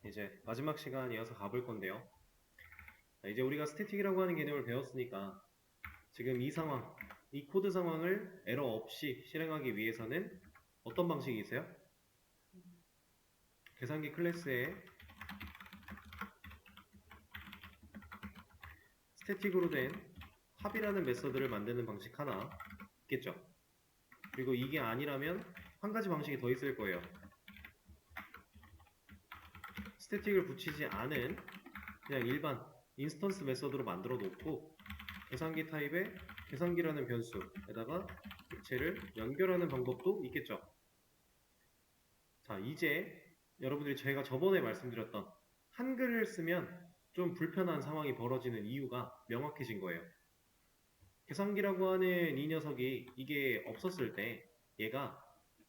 이제 마지막 시간이어서 가볼 건데요. 자, 이제 우리가 스태틱이라고 하는 개념을 배웠으니까 지금 이 상황, 이 코드 상황을 에러 없이 실행하기 위해서는 어떤 방식이 있어요? 계산기 클래스에 스태틱으로 된 합이라는 메서드를 만드는 방식 하나 있겠죠. 그리고 이게 아니라면 한 가지 방식이 더 있을 거예요. 스태틱을 붙이지 않은 그냥 일반 인스턴스 메서드로 만들어 놓고 계산기 타입의 계산기라는 변수에다가 객체를 연결하는 방법도 있겠죠. 자, 이제 여러분들이 제가 저번에 말씀드렸던 한글을 쓰면 좀 불편한 상황이 벌어지는 이유가 명확해진 거예요. 계산기라고 하는 이 녀석이 이게 없었을 때 얘가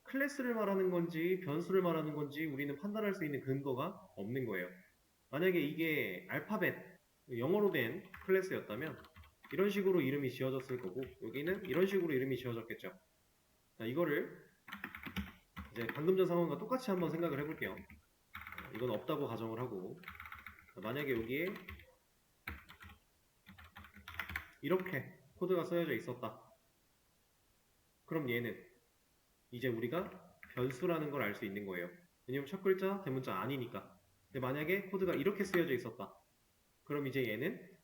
클래스를 말하는 건지 변수를 말하는 건지 우리는 판단할 수 있는 근거가 없는 거예요. 만약에 이게 알파벳, 영어로 된 클래스였다면 이런 식으로 이름이 지어졌을 거고 여기는 이런 식으로 이름이 지어졌겠죠. 자, 이거를 이제 방금 전 상황과 똑같이 한번 생각을 해볼게요. 이건 없다고 가정을 하고 만약에 여기에 이렇게 코드가 써여져 있었다. 그럼 얘는 이제 우리가 변수라는 걸 알 수 있는 거예요. 왜냐면 첫 글자, 대문자 아니니까. 근데 만약에 코드가 이렇게 쓰여져 있었다. 그럼 이제 얘는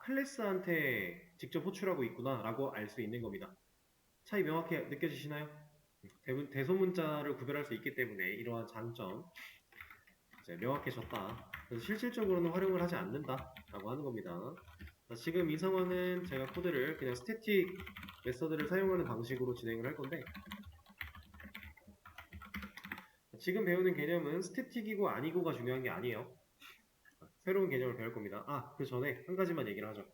클래스한테 직접 호출하고 있구나 라고 알 수 있는 겁니다. 차이 명확히 느껴지시나요? 대소문자를 구별할 수 있기 때문에 이러한 장점 이제 명확해졌다. 그래서 실질적으로는 활용을 하지 않는다 라고 하는 겁니다. 자, 지금 이 상황은 제가 코드를 그냥 스태틱 메서드를 사용하는 방식으로 진행을 할 건데 지금 배우는 개념은 스태틱이고 아니고가 중요한 게 아니에요. 새로운 개념을 배울 겁니다. 그 전에 한 가지만 얘기를 하죠.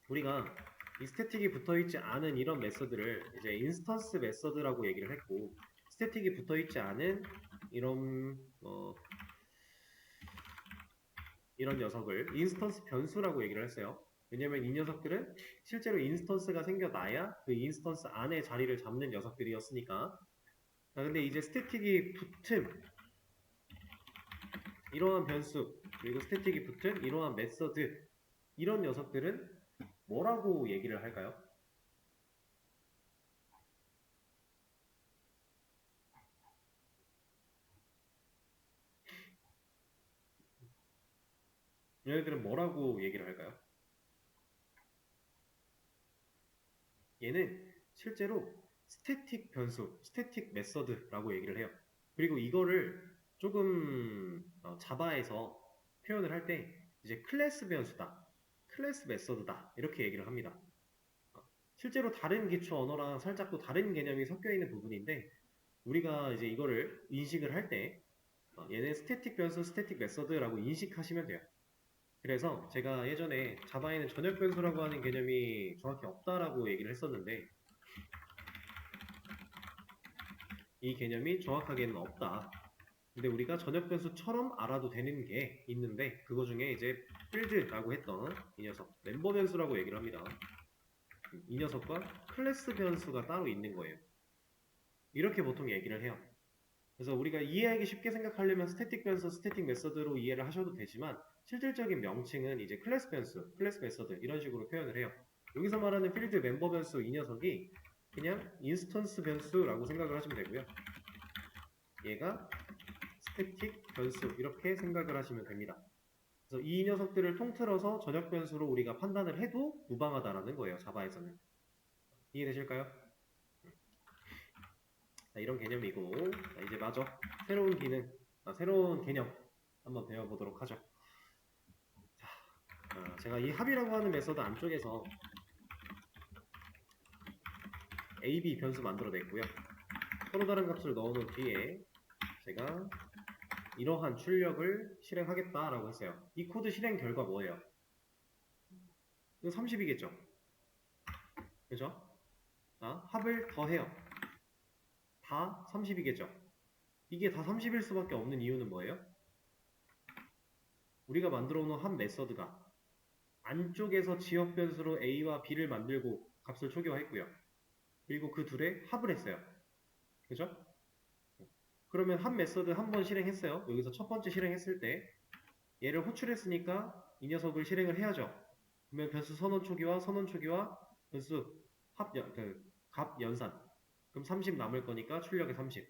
우리가 이 스태틱이 붙어있지 않은 이런 메서드를 이제 인스턴스 메서드라고 얘기를 했고 스태틱이 붙어있지 않은 이런 이런 녀석을 인스턴스 변수라고 얘기를 했어요. 왜냐면 이 녀석들은 실제로 인스턴스가 생겨나야 그 인스턴스 안에 자리를 잡는 녀석들이었으니까. 자, 근데 이제 스태틱이 붙은 이러한 변수 그리고 스태틱이 붙은 이러한 메서드 이런 녀석들은 뭐라고 얘기를 할까요? 얘네들은 뭐라고 얘기를 할까요? 얘는 실제로 스태틱 변수, 스태틱 메서드라고 얘기를 해요. 그리고 이거를 조금 자바에서 표현을 할 때 이제 클래스 변수다, 클래스 메서드다 이렇게 얘기를 합니다. 실제로 다른 기초 언어랑 살짝 또 다른 개념이 섞여 있는 부분인데 우리가 이제 이거를 인식을 할 때 얘는 스태틱 변수, 스태틱 메서드라고 인식하시면 돼요. 그래서 제가 예전에 자바에는 전역 변수라고 하는 개념이 정확히 없다라고 얘기를 했었는데 이 개념이 정확하게는 없다. 근데 우리가 전역 변수처럼 알아도 되는 게 있는데 그거 중에 이제 필드라고 했던 이 녀석 멤버 변수라고 얘기를 합니다. 이 녀석과 클래스 변수가 따로 있는 거예요. 이렇게 보통 얘기를 해요. 그래서 우리가 이해하기 쉽게 생각하려면 스태틱 변수, 스태틱 메서드로 이해를 하셔도 되지만 실질적인 명칭은 이제 클래스 변수, 클래스 메서드 이런 식으로 표현을 해요. 여기서 말하는 필드 멤버 변수 이 녀석이 그냥 인스턴스 변수라고 생각을 하시면 되고요. 얘가 스태틱 변수 이렇게 생각을 하시면 됩니다. 그래서 이 녀석들을 통틀어서 전역 변수로 우리가 판단을 해도 무방하다라는 거예요. 자바에서는. 이해되실까요? 자, 이런 개념이고 자, 이제 마저 새로운 기능, 새로운 개념 한번 배워보도록 하죠. 자, 제가 이 합이라고 하는 메서드 안쪽에서 AB 변수 만들어냈고요. 서로 다른 값을 넣어놓은 뒤에 제가 이러한 출력을 실행하겠다라고 했어요. 이 코드 실행 결과 뭐예요? 이거 30이겠죠? 그죠? 자, 합을 더해요. 다 30이겠죠? 이게 다 30일 수밖에 없는 이유는 뭐예요? 우리가 만들어 놓은 합 메서드가 안쪽에서 지역 변수로 A와 B를 만들고 값을 초기화했고요. 그리고 그 둘의 합을 했어요. 그죠? 그러면 한 메서드 한 번 실행했어요. 여기서 첫 번째 실행했을 때 얘를 호출했으니까 이 녀석을 실행을 해야죠. 그러면 변수 선언 초기화 변수 값 연산. 그럼 30 남을 거니까 출력에 30.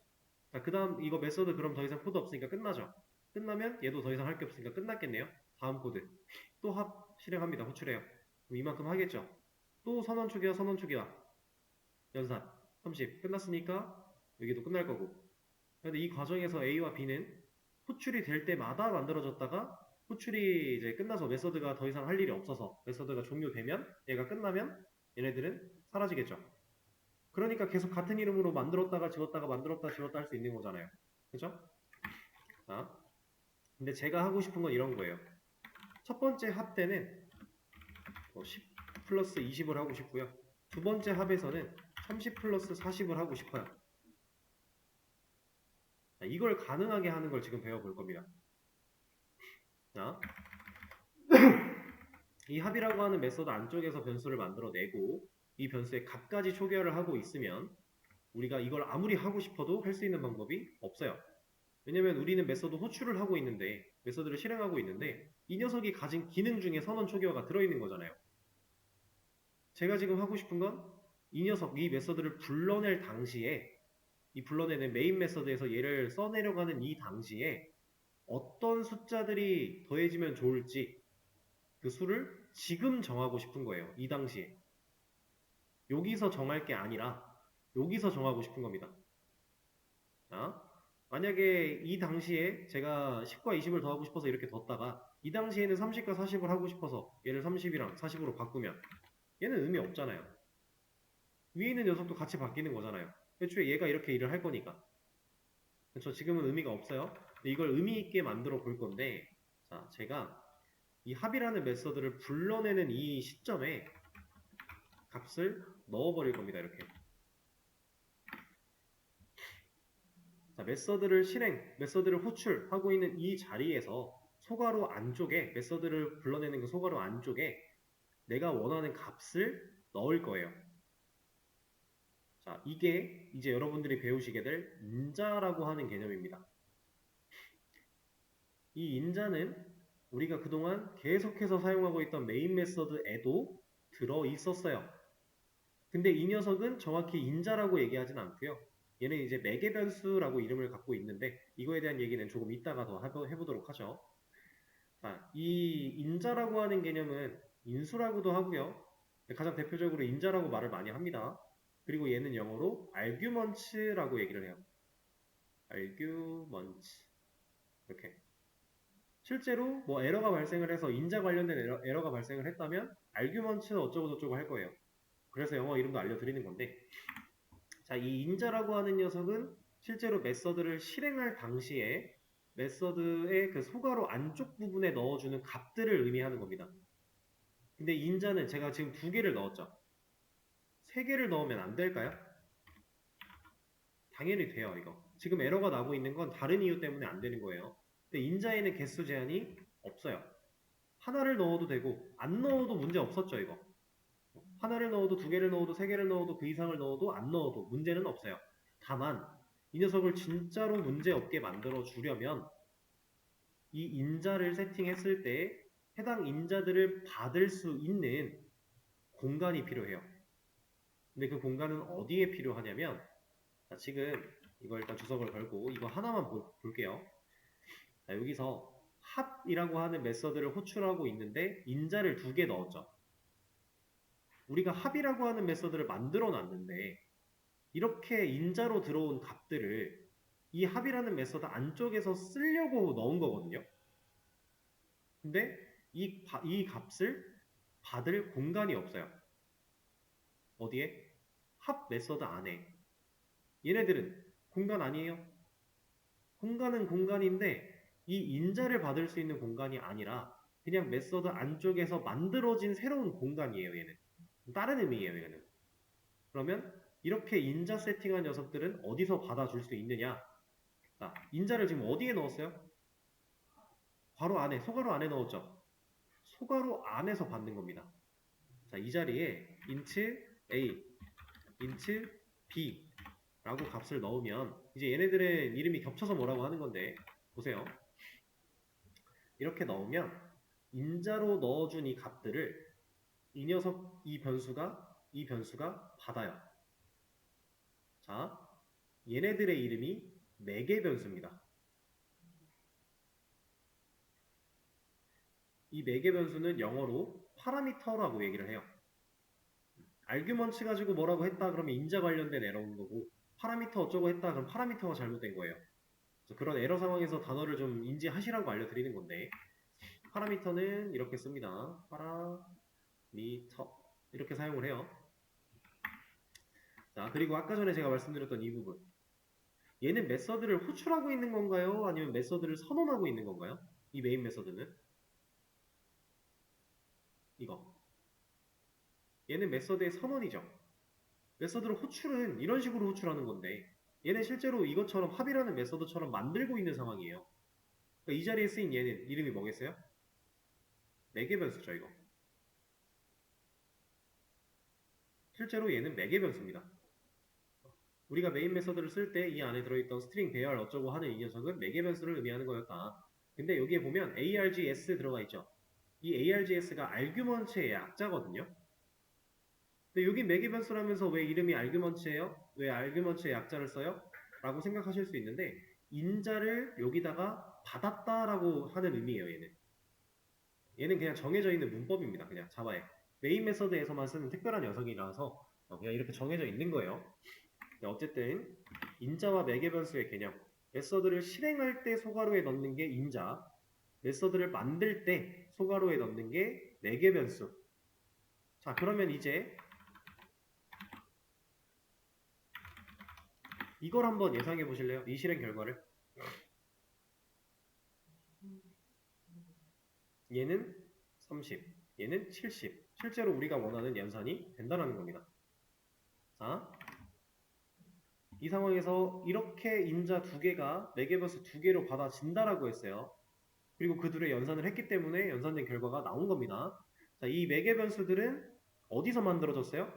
자, 그 다음 이거 메서드 그럼 더 이상 코드 없으니까 끝나죠. 끝나면 얘도 더 이상 할 게 없으니까 끝났겠네요. 다음 코드. 또 합 실행합니다. 호출해요. 그럼 이만큼 하겠죠. 또 선언 초기화 연산 30 끝났으니까 여기도 끝날 거고. 근데 이 과정에서 A와 B는 호출이 될 때마다 만들어졌다가 호출이 이제 끝나서 메서드가 더 이상 할 일이 없어서 메서드가 종료되면 얘가 끝나면 얘네들은 사라지겠죠. 그러니까 계속 같은 이름으로 만들었다가 지웠다가 만들었다 지웠다 할 수 있는 거잖아요. 그죠? 자, 근데 제가 하고 싶은 건 이런 거예요. 첫 번째 합 때는 10 플러스 20을 하고 싶고요. 두 번째 합에서는 30 플러스 40을 하고 싶어요. 자, 이걸 가능하게 하는 걸 지금 배워볼 겁니다. 자, 이 합이라고 하는 메서드 안쪽에서 변수를 만들어내고 이 변수의 값까지 초기화를 하고 있으면 우리가 이걸 아무리 하고 싶어도 할 수 있는 방법이 없어요. 왜냐면 우리는 메서드 호출을 하고 있는데 메서드를 실행하고 있는데 이 녀석이 가진 기능 중에 선언 초기화가 들어있는 거잖아요. 제가 지금 하고 싶은 건 이 녀석, 이 메서드를 불러낼 당시에 이 불러내는 메인 메서드에서 얘를 써내려가는 이 당시에 어떤 숫자들이 더해지면 좋을지 그 수를 지금 정하고 싶은 거예요. 이 당시에. 여기서 정할 게 아니라 여기서 정하고 싶은 겁니다. 자, 만약에 이 당시에 제가 10과 20을 더하고 싶어서 이렇게 뒀다가 이 당시에는 30과 40을 하고 싶어서 얘를 30이랑 40으로 바꾸면 얘는 의미 없잖아요. 위에 있는 녀석도 같이 바뀌는 거잖아요. 애초에 얘가 이렇게 일을 할 거니까. 그렇죠? 지금은 의미가 없어요. 이걸 의미 있게 만들어 볼 건데 자, 제가 이 합이라는 메서드를 불러내는 이 시점에 값을 넣어버릴 겁니다. 이렇게. 자, 메서드를 호출하고 있는 이 자리에서 소괄호 안쪽에 메서드를 불러내는 그 소괄호 안쪽에 내가 원하는 값을 넣을 거예요. 자, 이게 이제 여러분들이 배우시게 될 인자라고 하는 개념입니다. 이 인자는 우리가 그동안 계속해서 사용하고 있던 메인 메서드에도 들어 있었어요. 근데 이 녀석은 정확히 인자라고 얘기하진 않고요. 얘는 이제 매개 변수라고 이름을 갖고 있는데 이거에 대한 얘기는 조금 이따가 더 해보도록 하죠. 자, 이 인자라고 하는 개념은 인수라고도 하고요. 가장 대표적으로 인자라고 말을 많이 합니다. 그리고 얘는 영어로 arguments라고 얘기를 해요. arguments 이렇게. 실제로 뭐 에러가 발생을 해서 인자 관련된 에러가 발생을 했다면 arguments는 어쩌고 저쩌고 할 거예요. 그래서 영어 이름도 알려드리는 건데 자, 이 인자라고 하는 녀석은 실제로 메서드를 실행할 당시에 메서드의 그 소괄호 안쪽 부분에 넣어주는 값들을 의미하는 겁니다. 근데 인자는 제가 지금 2개를 넣었죠. 3개를 넣으면 안 될까요? 당연히 돼요, 이거. 지금 에러가 나고 있는 건 다른 이유 때문에 안 되는 거예요. 근데 인자에는 개수 제한이 없어요. 하나를 넣어도 되고 안 넣어도 문제 없었죠, 이거. 하나를 넣어도 2개를 넣어도 3개를 넣어도 그 이상을 넣어도 안 넣어도 문제는 없어요. 다만 이 녀석을 진짜로 문제없게 만들어 주려면 이 인자를 세팅했을 때 해당 인자들을 받을 수 있는 공간이 필요해요. 근데 그 공간은 어디에 필요하냐면 자, 지금 이거 일단 주석을 걸고 이거 하나만 볼게요. 자, 여기서 합이라고 하는 메서드를 호출하고 있는데 인자를 2개 넣었죠. 우리가 합이라고 하는 메서드를 만들어 놨는데 이렇게 인자로 들어온 값들을 이 합이라는 메서드 안쪽에서 쓰려고 넣은 거거든요. 근데 이 값을 받을 공간이 없어요. 어디에? 합 메서드 안에. 얘네들은 공간 아니에요? 공간은 공간인데 이 인자를 받을 수 있는 공간이 아니라 그냥 메서드 안쪽에서 만들어진 새로운 공간이에요. 얘는. 다른 의미예요. 얘는. 그러면 이렇게 인자 세팅한 녀석들은 어디서 받아줄 수 있느냐? 자, 인자를 지금 어디에 넣었어요? 괄호 안에, 소괄호 안에 넣었죠? 소괄호 안에서 받는 겁니다. 자, 이 자리에 int a, int b 라고 값을 넣으면 이제 얘네들의 이름이 겹쳐서 뭐라고 하는 건데 보세요. 이렇게 넣으면 인자로 넣어준 이 값들을 이 변수가 받아요. 자, 얘네들의 이름이 매개 변수입니다. 이 매개 변수는 영어로 파라미터라고 얘기를 해요. 아규먼트 가지고 뭐라고 했다 그러면 인자 관련된 에러인 거고 파라미터 어쩌고 했다 그럼 파라미터가 잘못된 거예요. 그래서 그런 에러 상황에서 단어를 좀 인지하시라고 알려드리는 건데 파라미터는 이렇게 씁니다. 파라미터 이렇게 사용을 해요. 자, 그리고 아까 전에 제가 말씀드렸던 이 부분 얘는 메서드를 호출하고 있는 건가요? 아니면 메서드를 선언하고 있는 건가요? 이 메인 메서드는 이거 얘는 메서드의 선언이죠. 메서드를 호출은 이런 식으로 호출하는 건데 얘는 실제로 이것처럼 합이라는 메서드처럼 만들고 있는 상황이에요. 그러니까 이 자리에 쓰인 얘는 이름이 뭐겠어요? 매개 변수죠 이거. 실제로 얘는 매개 변수입니다. 우리가 메인 메서드를 쓸 때 이 안에 들어있던 스트링 배열 어쩌고 하는 이 녀석은 매개 변수를 의미하는 거였다. 근데 여기에 보면 args 들어가 있죠. 이 args가 아규먼트의 약자거든요. 근데 여기 매개 변수라면서 왜 이름이 아규먼트예요? 왜 아규먼트의 약자를 써요? 라고 생각하실 수 있는데 인자를 여기다가 받았다라고 하는 의미예요. 얘는 그냥 정해져 있는 문법입니다. 그냥 자바에 메인 메서드에서만 쓰는 특별한 녀석이라서 그냥 이렇게 정해져 있는 거예요. 어쨌든 인자와 매개 변수의 개념 메서드를 실행할 때 소괄호에 넣는 게 인자 메서드를 만들 때 소괄호에 넣는 게 매개 변수. 자, 그러면 이제 이걸 한번 예상해 보실래요? 이 실행 결과를. 얘는 30, 얘는 70. 실제로 우리가 원하는 연산이 된다는 겁니다. 자, 이 상황에서 이렇게 인자 두 개가 매개 변수 두 개로 받아진다라고 했어요. 그리고 그 둘의 연산을 했기 때문에 연산된 결과가 나온 겁니다. 자, 이 매개 변수들은 어디서 만들어졌어요?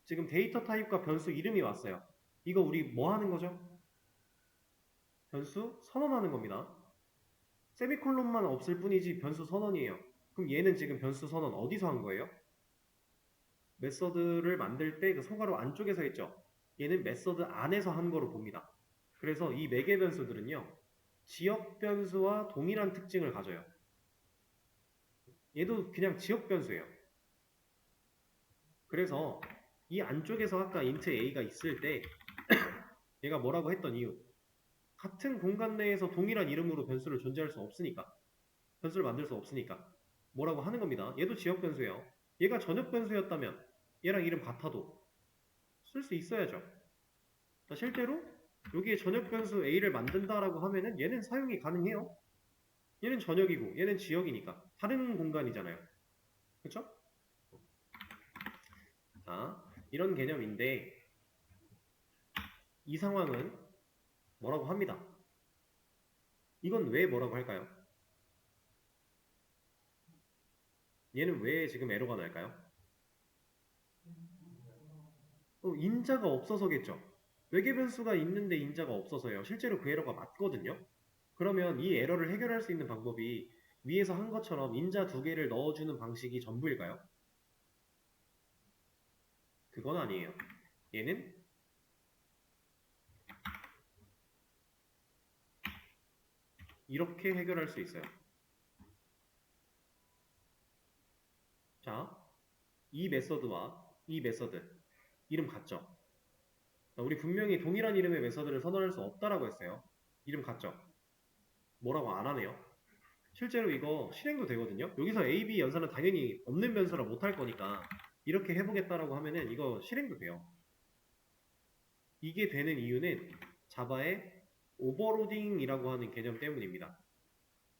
지금 데이터 타입과 변수 이름이 왔어요. 이거 우리 뭐 하는 거죠? 변수 선언하는 겁니다. 세미콜론만 없을 뿐이지 변수 선언이에요. 그럼 얘는 지금 변수 선언 어디서 한 거예요? 메서드를 만들 때 그 소괄호 안쪽에서 했죠. 얘는 메서드 안에서 한 거로 봅니다. 그래서 이 매개 변수들은요. 지역 변수와 동일한 특징을 가져요. 얘도 그냥 지역 변수예요. 그래서 이 안쪽에서 아까 int a가 있을 때 얘가 뭐라고 했던 이유 같은 공간 내에서 동일한 이름으로 변수를 존재할 수 없으니까 변수를 만들 수 없으니까 뭐라고 하는 겁니다. 얘도 지역 변수예요. 얘가 전역 변수였다면 얘랑 이름 같아도 쓸 수 있어야죠. 실제로 여기에 전역 변수 a를 만든다라고 하면은 얘는 사용이 가능해요. 얘는 전역이고 얘는 지역이니까 다른 공간이잖아요. 그쵸? 자, 이런 개념인데 이 상황은 뭐라고 합니다. 이건 왜 뭐라고 할까요? 얘는 왜 지금 에러가 날까요? 인자가 없어서겠죠. 외계 변수가 있는데 인자가 없어서요. 실제로 그 에러가 맞거든요. 그러면 이 에러를 해결할 수 있는 방법이 위에서 한 것처럼 인자 두 개를 넣어주는 방식이 전부일까요? 그건 아니에요. 얘는 이렇게 해결할 수 있어요. 자, 이 메서드와 이 메서드 이름 같죠? 우리 분명히 동일한 이름의 메서드를 선언할 수 없다라고 했어요. 이름 같죠? 뭐라고 안 하네요. 실제로 이거 실행도 되거든요. 여기서 A, B 연산은 당연히 없는 변수라 못할 거니까 이렇게 해보겠다라고 하면은 이거 실행도 돼요. 이게 되는 이유는 자바의 오버로딩이라고 하는 개념 때문입니다.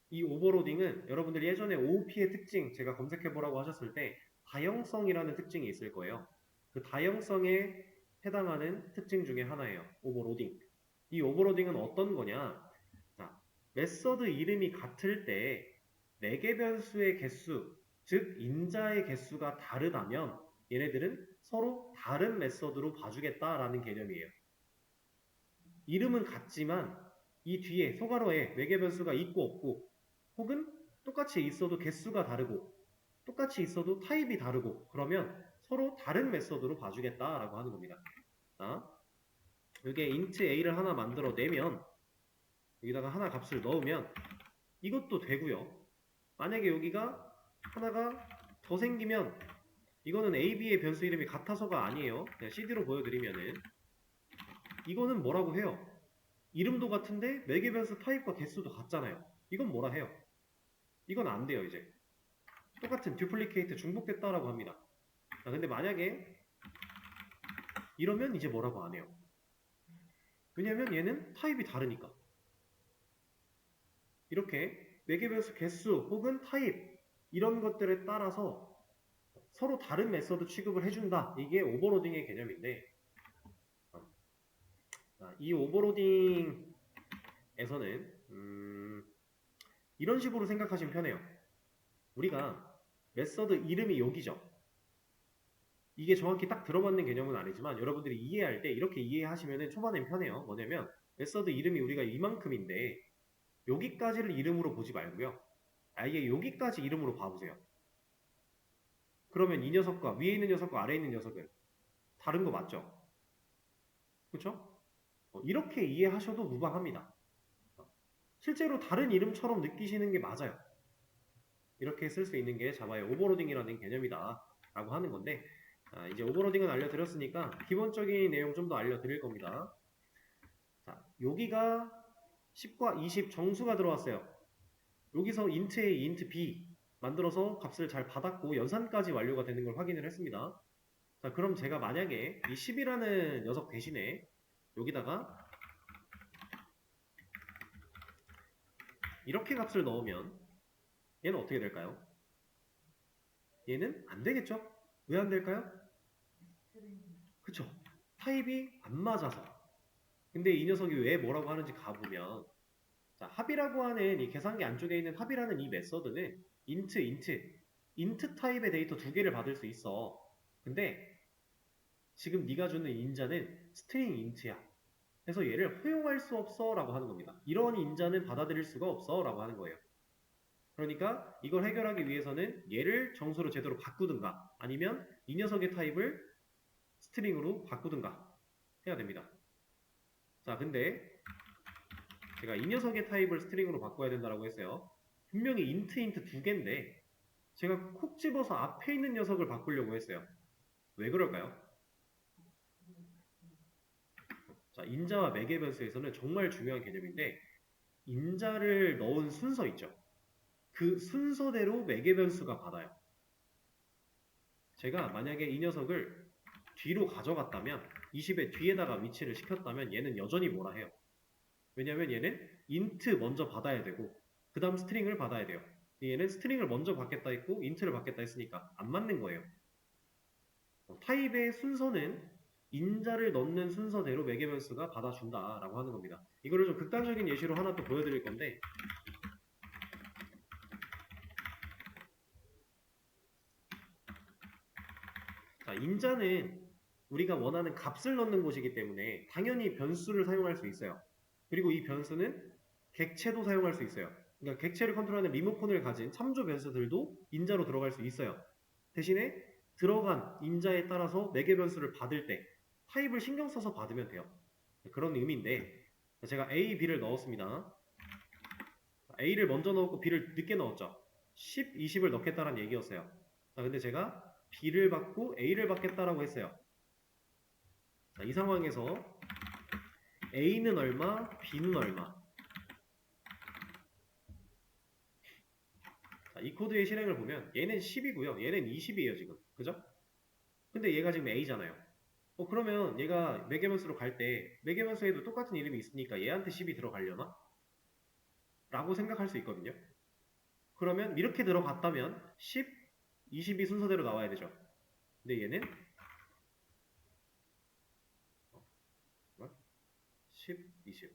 이 오버로딩은 여러분들 예전에 OOP의 특징 제가 검색해보라고 하셨을 때 다형성이라는 특징이 있을 거예요. 그 다형성에 해당하는 특징 중에 하나예요. 오버로딩. 이 오버로딩은 어떤 거냐? 자, 메서드 이름이 같을 때 매개 변수의 개수, 즉 인자의 개수가 다르다면 얘네들은 서로 다른 메서드로 봐주겠다라는 개념이에요. 이름은 같지만 이 뒤에 소괄호에 매개 변수가 있고 없고, 혹은 똑같이 있어도 개수가 다르고 똑같이 있어도 타입이 다르고, 그러면 서로 다른 메서드로 봐주겠다라고 하는 겁니다. 자, 이게 int a를 하나 만들어 내면 여기다가 하나 값을 넣으면 이것도 되고요. 만약에 여기가 하나가 더 생기면 이거는 a, b의 변수 이름이 같아서가 아니에요. 그냥 cd로 보여드리면은 이거는 뭐라고 해요? 이름도 같은데 매개 변수 타입과 개수도 같잖아요. 이건 뭐라 해요? 이건 안 돼요. 이제 똑같은 듀플리케이트 중복됐다라고 합니다. 자, 근데 만약에 이러면 이제 뭐라고 안 해요. 왜냐면 얘는 타입이 다르니까. 이렇게 매개 변수 개수 혹은 타입 이런 것들에 따라서 서로 다른 메서드 취급을 해준다. 이게 오버로딩의 개념인데, 이 오버로딩에서는 이런 식으로 생각하시면 편해요. 우리가 메서드 이름이 여기죠. 이게 정확히 딱 들어맞는 개념은 아니지만 여러분들이 이해할 때 이렇게 이해하시면 초반엔 편해요. 뭐냐면 메서드 이름이 우리가 이만큼인데 여기까지를 이름으로 보지 말고요. 아예 여기까지 이름으로 봐보세요. 그러면 이 녀석과 위에 있는 녀석과 아래에 있는 녀석은 다른 거 맞죠? 그렇죠? 이렇게 이해하셔도 무방합니다. 실제로 다른 이름처럼 느끼시는 게 맞아요. 이렇게 쓸 수 있는 게 자바의 오버로딩이라는 개념이다 라고 하는 건데, 이제 오버로딩은 알려드렸으니까 기본적인 내용 좀 더 알려드릴 겁니다. 자, 여기가 10과 20 정수가 들어왔어요. 여기서 int A, int B 만들어서 값을 잘 받았고 연산까지 완료가 되는 걸 확인을 했습니다. 자, 그럼 제가 만약에 이 10이라는 녀석 대신에 여기다가 이렇게 값을 넣으면 얘는 어떻게 될까요? 얘는 안 되겠죠? 왜 안 될까요? 그쵸? 타입이 안 맞아서. 근데 이 녀석이 왜 뭐라고 하는지 가보면, 자, 합이라고 하는 이 계산기 안쪽에 있는 합이라는 이 메서드는 int 타입의 데이터 두 개를 받을 수 있어. 근데 지금 네가 주는 인자는 스트링 int야. 그래서 얘를 허용할 수 없어 라고 하는 겁니다. 이런 인자는 받아들일 수가 없어 라고 하는 거예요. 그러니까 이걸 해결하기 위해서는 얘를 정수로 제대로 바꾸든가 아니면 이 녀석의 타입을 스트링으로 바꾸든가 해야 됩니다. 자, 근데 제가 이 녀석의 타입을 스트링으로 바꿔야 된다고 했어요. 분명히 int 두 개인데 제가 콕 집어서 앞에 있는 녀석을 바꾸려고 했어요. 왜 그럴까요? 자, 인자와 매개 변수에서는 정말 중요한 개념인데, 인자를 넣은 순서 있죠. 그 순서대로 매개 변수가 받아요. 제가 만약에 이 녀석을 뒤로 가져갔다면 20의 뒤에다가 위치를 시켰다면 얘는 여전히 뭐라 해요. 왜냐면 얘는 int 먼저 받아야 되고 그 다음 스트링을 받아야 돼요. 얘는 스트링을 먼저 받겠다 했고 int를 받겠다 했으니까 안 맞는 거예요. 타입의 순서는 인자를 넣는 순서대로 매개 변수가 받아준다 라고 하는 겁니다. 이거를 좀 극단적인 예시로 하나 또 보여드릴 건데, 자, 인자는 우리가 원하는 값을 넣는 곳이기 때문에 당연히 변수를 사용할 수 있어요. 그리고 이 변수는 객체도 사용할 수 있어요. 그러니까 객체를 컨트롤하는 리모컨을 가진 참조 변수들도 인자로 들어갈 수 있어요. 대신에 들어간 인자에 따라서 매개 변수를 받을 때 타입을 신경 써서 받으면 돼요. 그런 의미인데, 제가 A, B를 넣었습니다. A를 먼저 넣었고 B를 늦게 넣었죠. 10, 20을 넣겠다는 얘기였어요. 자, 근데 제가 B를 받고 A를 받겠다라고 했어요. 자, 이 상황에서 A는 얼마, B는 얼마. 자, 이 코드의 실행을 보면 얘는 10이고요. 얘는 20이에요, 지금. 그죠? 근데 얘가 지금 A잖아요. 그러면 얘가 매개변수로 갈 때 매개변수에도 똑같은 이름이 있으니까 얘한테 10이 들어가려나? 라고 생각할 수 있거든요. 그러면 이렇게 들어갔다면 10, 20이 순서대로 나와야 되죠. 근데 얘는 10, 20.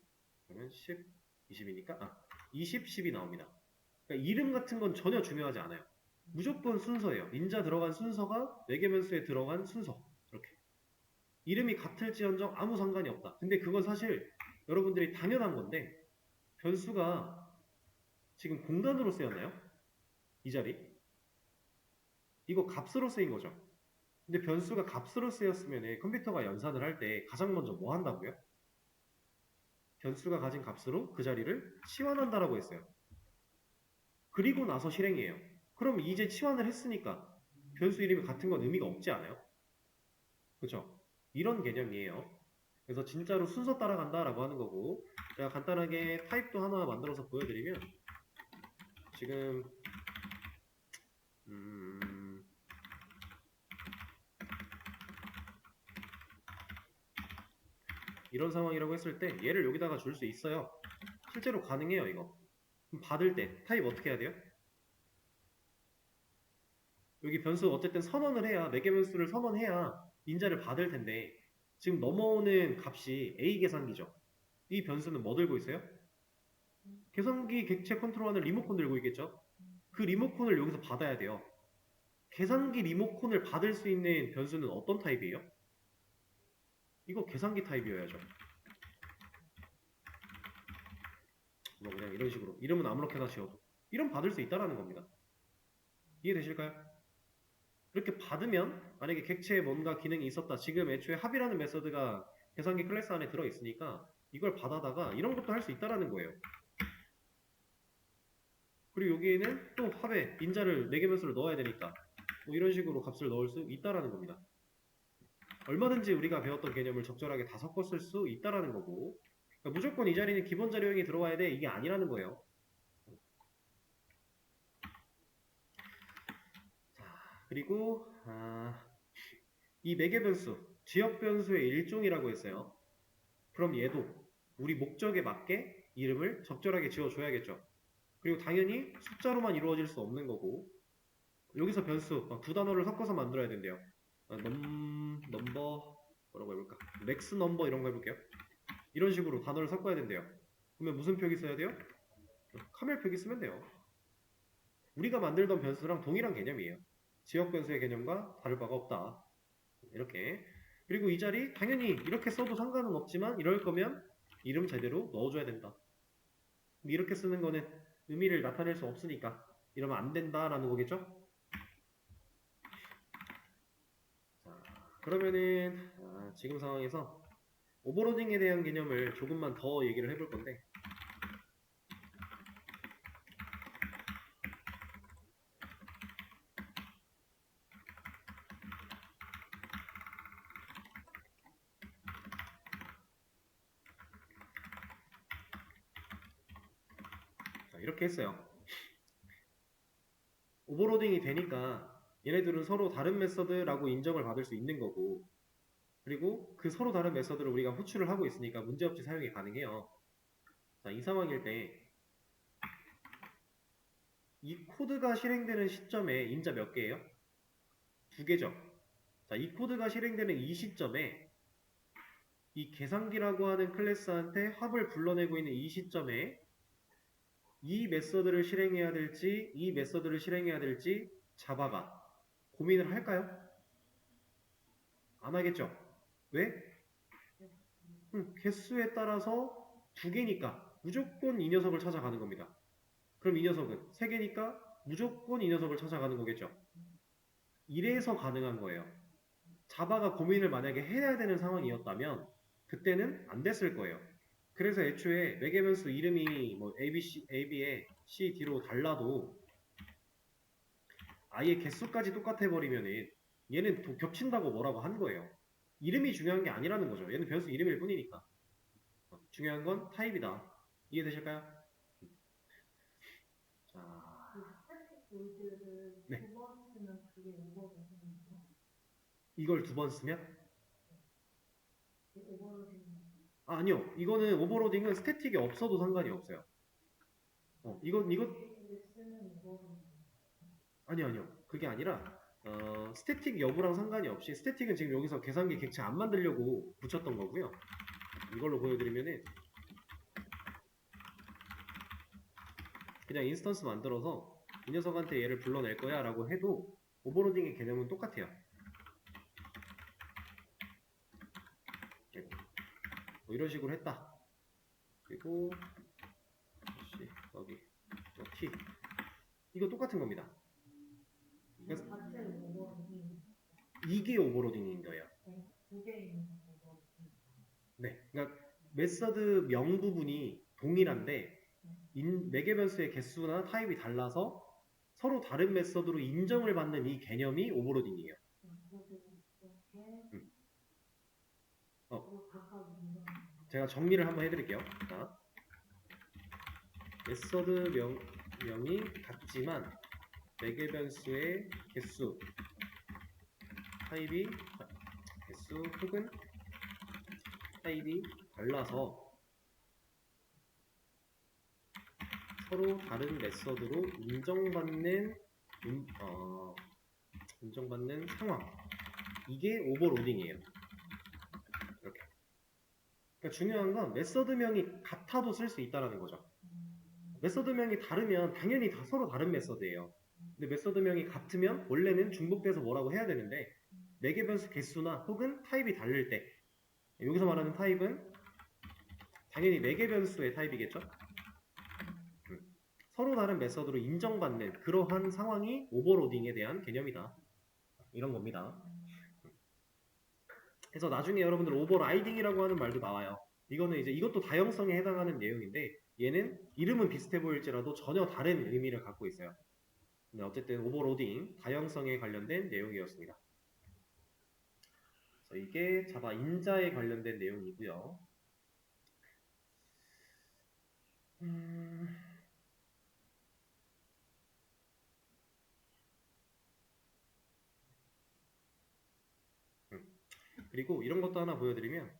그러면 10, 20이니까 20, 10이 나옵니다. 그러니까 이름 같은 건 전혀 중요하지 않아요. 무조건 순서예요. 인자 들어간 순서가 매개변수에 들어간 순서. 이렇게. 이름이 같을지언정 아무 상관이 없다. 근데 그건 사실 여러분들이 당연한 건데 변수가 지금 공간으로 쓰였나요? 이 자리? 이거 값으로 쓰인 거죠. 근데 변수가 값으로 쓰였으면 컴퓨터가 연산을 할 때 가장 먼저 뭐 한다고요? 변수가 가진 값으로 그 자리를 치환한다라고 했어요. 그리고 나서 실행이에요. 그럼 이제 치환을 했으니까 변수 이름이 같은 건 의미가 없지 않아요? 그쵸? 이런 개념이에요. 그래서 진짜로 순서 따라간다라고 하는 거고, 제가 간단하게 타입도 하나 만들어서 보여드리면 지금 이런 상황이라고 했을 때 얘를 여기다가 줄 수 있어요. 실제로 가능해요 이거. 그럼 받을 때 타입 어떻게 해야 돼요? 여기 변수 어쨌든 선언을 해야, 매개 변수를 선언해야 인자를 받을 텐데 지금 넘어오는 값이 A 계산기죠. 이 변수는 뭐 들고 있어요? 계산기 객체 컨트롤하는 리모컨 들고 있겠죠? 그 리모컨을 여기서 받아야 돼요. 계산기 리모컨을 받을 수 있는 변수는 어떤 타입이에요? 이거 계산기 타입이어야죠. 뭐 그냥 이런 식으로 이름은 아무렇게나 지어도 이름 받을 수 있다라는 겁니다. 이해되실까요? 이렇게 받으면 만약에 객체에 뭔가 기능이 있었다. 지금 애초에 합이라는 메서드가 계산기 클래스 안에 들어있으니까 이걸 받아다가 이런 것도 할 수 있다라는 거예요. 그리고 여기에는 또 합에 인자를 4개 변수를 넣어야 되니까 뭐 이런 식으로 값을 넣을 수 있다라는 겁니다. 얼마든지 우리가 배웠던 개념을 적절하게 다 섞었을 수 있다라는 거고, 그러니까 무조건 이 자리는 기본 자료형이 들어와야 돼 이게 아니라는 거예요. 자, 그리고 이 매개 변수, 지역 변수의 일종이라고 했어요. 그럼 얘도 우리 목적에 맞게 이름을 적절하게 지어줘야겠죠. 그리고 당연히 숫자로만 이루어질 수 없는 거고, 여기서 변수 두 단어를 섞어서 만들어야 된대요. 넘버 뭐라고 해볼까? 맥스 넘버 이런 거 해볼게요. 이런 식으로 단어를 섞어야 된대요. 그러면 무슨 표기 써야 돼요? 카멜 표기 쓰면 돼요. 우리가 만들던 변수랑 동일한 개념이에요. 지역 변수의 개념과 다를 바가 없다. 이렇게. 그리고 이 자리 당연히 이렇게 써도 상관은 없지만 이럴 거면 이름 제대로 넣어줘야 된다. 이렇게 쓰는 거는 의미를 나타낼 수 없으니까 이러면 안 된다라는 거겠죠? 자, 그러면은 지금 상황에서 오버로딩에 대한 개념을 조금만 더 얘기를 해볼 건데, 자, 이렇게 했어요. 오버로딩이 되니까 얘네들은 서로 다른 메서드라고 인정을 받을 수 있는 거고, 그리고 그 서로 다른 메서드를 우리가 호출을 하고 있으니까 문제없이 사용이 가능해요. 자, 이 상황일 때 이 코드가 실행되는 시점에 인자 몇 개예요? 2개죠. 자, 이 코드가 실행되는 이 시점에 이 계산기라고 하는 클래스한테 합을 불러내고 있는 이 시점에 이 메서드를 실행해야 될지 이 메서드를 실행해야 될지 자바가 고민을 할까요? 안 하겠죠. 왜? 개수에 따라서 2개니까 무조건 이 녀석을 찾아가는 겁니다. 그럼 이 녀석은 3개니까 무조건 이 녀석을 찾아가는 거겠죠. 이래서 가능한 거예요. 자바가 고민을 만약에 해야 되는 상황이었다면 그때는 안 됐을 거예요. 그래서 애초에 매개변수 이름이 뭐 ABC, AB에 C, D로 달라도 아예 개수까지 똑같아 버리면은 얘는 겹친다고 뭐라고 한 거예요. 이름이 중요한 게 아니라는 거죠. 얘는 변수 이름일 뿐이니까. 중요한 건 타입이다. 이해되실까요? 자, 네. 이걸 2번 쓰면? 아니요. 이거는 오버로딩은 스태틱이 없어도 상관이 없어요. 이거 아니요. 그게 아니라 스태틱 여부랑 상관이 없이, 스태틱은 지금 여기서 계산기 객체 안 만들려고 붙였던 거고요. 이걸로 보여드리면은 그냥 인스턴스 만들어서 이 녀석한테 얘를 불러낼 거야 라고 해도 오버로딩의 개념은 똑같아요. 뭐 이런 식으로 했다. 그리고 혹시 여기 또 t 이거 똑같은 겁니다. 그래서 이게 오버로딩인 거예요. 네, 그러니까 메서드 명 부분이 동일한데 매개 변수의 개수나 타입이 달라서 서로 다른 메서드로 인정을 받는 이 개념이 오버로딩이에요. 제가 정리를 한번 해드릴게요. 자, 메서드 명이 같지만 매개 변수의 개수, 타입이 개수 혹은 타입이 달라서 서로 다른 메서드로 인정받는 상황, 이게 오버로딩이에요. 이렇게. 그러니까 중요한 건 메서드명이 같아도 쓸 수 있다는 거죠. 메서드명이 다르면 당연히 다 서로 다른 메서드예요. 근데 메서드명이 같으면 원래는 중복돼서 뭐라고 해야 되는데 매개 변수 개수나 혹은 타입이 다를 때, 여기서 말하는 타입은 당연히 매개 변수의 타입이겠죠. 서로 다른 메서드로 인정받는 그러한 상황이 오버로딩에 대한 개념이다. 이런 겁니다. 그래서 나중에 여러분들 오버라이딩이라고 하는 말도 나와요. 이거는 이제 이것도 다형성에 해당하는 내용인데 얘는 이름은 비슷해 보일지라도 전혀 다른 의미를 갖고 있어요. 근데 어쨌든 오버로딩, 다형성에 관련된 내용이었습니다. 그래서 이게 자바 인자에 관련된 내용이고요. 그리고 이런 것도 하나 보여드리면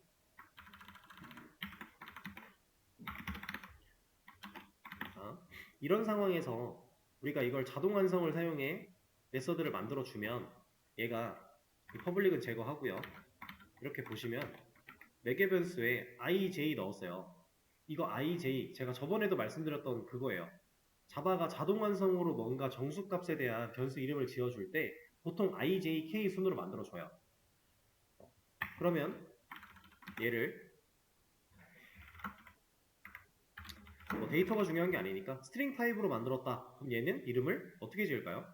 자, 이런 상황에서 우리가 이걸 자동 완성을 사용해 메서드를 만들어 주면 얘가 퍼블릭은 제거하고요. 이렇게 보시면 매개 변수에 ij 넣었어요. 이거 ij 제가 저번에도 말씀드렸던 그거예요. 자바가 자동 완성으로 뭔가 정수값에 대한 변수 이름을 지어줄 때 보통 ijk 순으로 만들어줘요. 그러면 얘를 뭐 데이터가 중요한 게 아니니까 스트링 타입으로 만들었다. 그럼 얘는 이름을 어떻게 지을까요?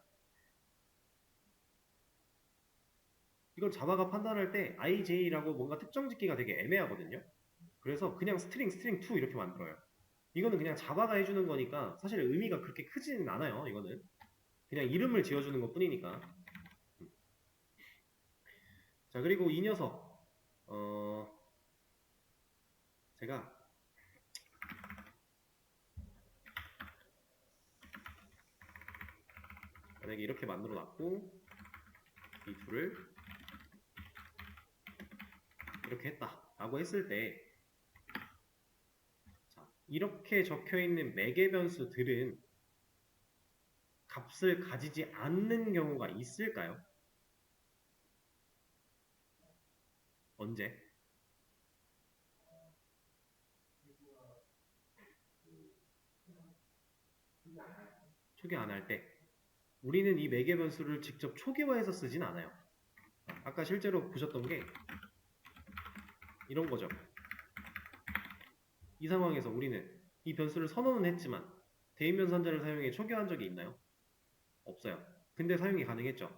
이건 자바가 판단할 때 ij라고 뭔가 특정 짓기가 되게 애매하거든요. 그래서 그냥 스트링2 이렇게 만들어요. 이거는 그냥 자바가 해주는 거니까 사실 의미가 그렇게 크지는 않아요. 이거는 그냥 이름을 지어주는 것 뿐이니까. 자, 그리고 이 녀석 제가 만약에 이렇게 만들어 놨고 이 둘을 이렇게 했다 라고 했을 때 자, 이렇게 적혀 있는 매개 변수들은 값을 가지지 않는 경우가 있을까요? 언제? 초기 안 할 때 우리는 이 매개 변수를 직접 초기화해서 쓰진 않아요. 아까 실제로 보셨던 게 이런 거죠. 이 상황에서 우리는 이 변수를 선언은 했지만 대인면 선자를 사용해 초기화한 적이 있나요? 없어요. 근데 사용이 가능했죠.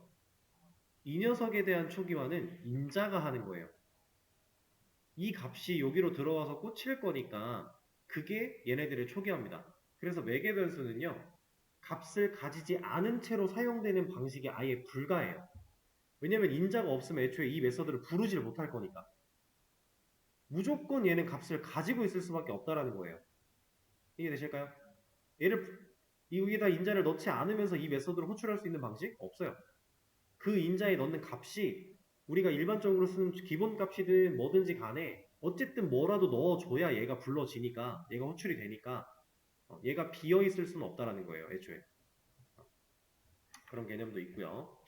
이 녀석에 대한 초기화는 인자가 하는 거예요. 이 값이 여기로 들어와서 꽂힐 거니까 그게 얘네들의 초기화입니다. 그래서 매개 변수는요. 값을 가지지 않은 채로 사용되는 방식이 아예 불가해요. 왜냐면 인자가 없으면 애초에 이 메서드를 부르지를 못할 거니까. 무조건 얘는 값을 가지고 있을 수밖에 없다라는 거예요. 이해되실까요? 여기다 인자를 넣지 않으면서 이 메서드를 호출할 수 있는 방식? 없어요. 그 인자에 넣는 값이 우리가 일반적으로 쓰는 기본 값이든 뭐든지 간에 어쨌든 뭐라도 넣어줘야 얘가 불러지니까 얘가 호출이 되니까 얘가 비어있을 수는 없다라는 거예요. 애초에. 그런 개념도 있고요.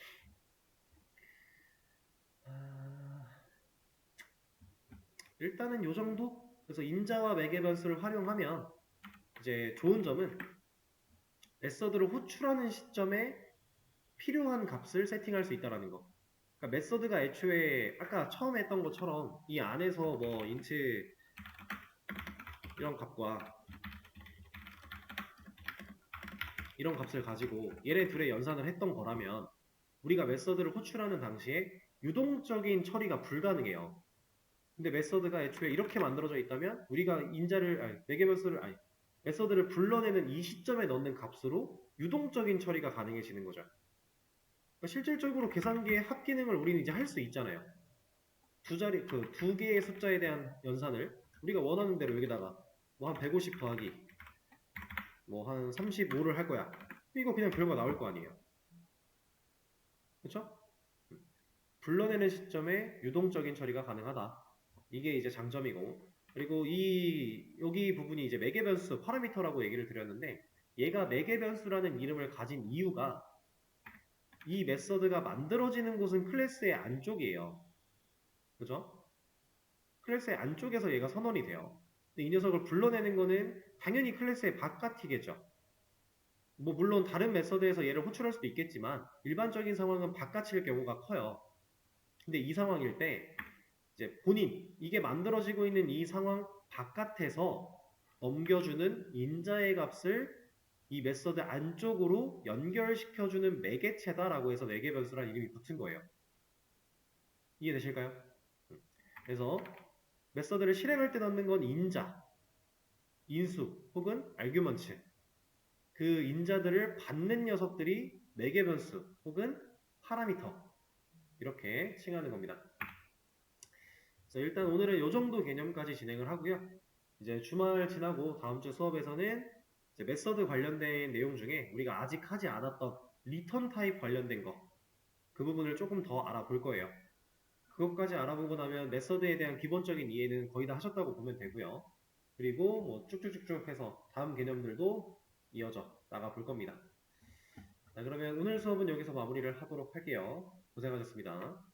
일단은 요 정도? 그래서 인자와 매개 변수를 활용하면 이제 좋은 점은 메서드를 호출하는 시점에 필요한 값을 세팅할 수 있다는 거. 그러니까 메서드가 애초에 아까 처음에 했던 것처럼 이 안에서 뭐 인트 이런 값과 이런 값을 가지고 얘네 둘의 연산을 했던 거라면 우리가 메서드를 호출하는 당시에 유동적인 처리가 불가능해요. 근데 메서드가 애초에 이렇게 만들어져 있다면 우리가 메서드를 불러내는 이 시점에 넣는 값으로 유동적인 처리가 가능해지는 거죠. 그러니까 실질적으로 계산기의 합 기능을 우리는 이제 할 수 있잖아요. 두 개의 숫자에 대한 연산을 우리가 원하는 대로 여기다가 뭐 한 150 더하기 뭐 한 35를 할 거야. 이거 그냥 결과 나올 거 아니에요. 그쵸? 불러내는 시점에 유동적인 처리가 가능하다. 이게 이제 장점이고, 그리고 여기 부분이 이제 매개 변수 파라미터라고 얘기를 드렸는데, 얘가 매개 변수라는 이름을 가진 이유가 이 메서드가 만들어지는 곳은 클래스의 안쪽이에요. 그죠? 클래스의 안쪽에서 얘가 선언이 돼요. 근데 이 녀석을 불러내는 거는 당연히 클래스의 바깥이겠죠. 뭐 물론 다른 메서드에서 얘를 호출할 수도 있겠지만 일반적인 상황은 바깥일 경우가 커요. 근데 이 상황일 때 이제 이게 만들어지고 있는 이 상황 바깥에서 넘겨주는 인자의 값을 이 메서드 안쪽으로 연결시켜주는 매개체다라고 해서 매개 변수라는 이름이 붙은 거예요. 이해되실까요? 그래서 메서드를 실행할 때 넣는 건 인자, 인수 혹은 아규먼트. 그 인자들을 받는 녀석들이 매개 변수 혹은 파라미터 이렇게 칭하는 겁니다. 그래서 일단 오늘은 이 정도 개념까지 진행을 하고요. 이제 주말 지나고 다음 주 수업에서는 이제 메서드 관련된 내용 중에 우리가 아직 하지 않았던 리턴 타입 관련된 거 그 부분을 조금 더 알아볼 거예요. 그것까지 알아보고 나면 메서드에 대한 기본적인 이해는 거의 다 하셨다고 보면 되고요. 그리고 뭐 쭉쭉쭉쭉 해서 다음 개념들도 이어져 나가 볼 겁니다. 자, 그러면 오늘 수업은 여기서 마무리를 하도록 할게요. 고생하셨습니다.